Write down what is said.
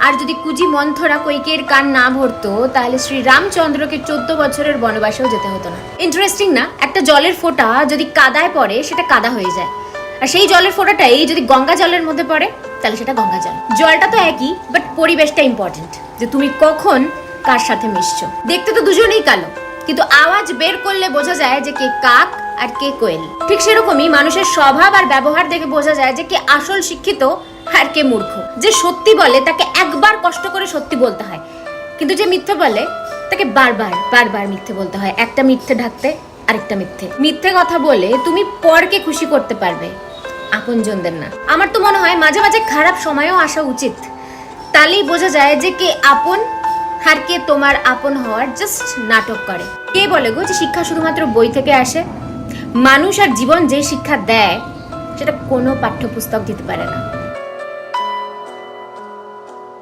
আর যদি কুজি মন্থরা কৈকের কান না ভরতো তাহলে শ্রী রামচন্দ্রকে 14 বছরের বনবাসেও যেতে হতো না। ইন্টারেস্টিং না? একটা জলের ফোঁটা যদি কাদায় পড়ে সেটা কাদা হয়ে যায়, আর সেই জলের ফোঁটাটাই যদি গঙ্গা জলের মধ্যে পড়ে তাহলে সেটা গঙ্গা জল। জলটা তো একই, বাট পরিবেশটা ইম্পর্টেন্ট, যে তুমি কখন কার সাথে মিশছো। দেখতে তো দুজনেই কালো, কিন্তু আওয়াজ বের করলে বোঝা যায় যে কে কাক আর কে কোয়েল। ঠিক সেরকমই মানুষের স্বভাব আর ব্যবহার দেখে বোঝা যায় যে কে আসল শিক্ষিত আর কে মূর্খ। যে সত্যি বলে তাকে একবার কষ্ট করে সত্যি বলতে হয়, কিন্তু যে মিথ্যে বলে তাকে বারবার বারবার মিথ্যে বলতে হয়, একটা মিথ্যে ঢাকতে আরেকটা মিথ্যে। মিথ্যে কথা বলে তুমি পরকে খুশি করতে পারবে, আপনজনদের না। আমার তো মনে হয় মাঝে মাঝে খারাপ সময়ও আসা উচিত, তাহলেই বোঝা যায় যে কে আপন আর কে তোমার আপন হওয়ার জাস্ট নাটক করে। কে বলে গো যে শিক্ষা শুধুমাত্র বই থেকে আসে? মানুষ আর জীবন যে শিক্ষা দেয় সেটা কোনো পাঠ্যপুস্তক দিতে পারে না।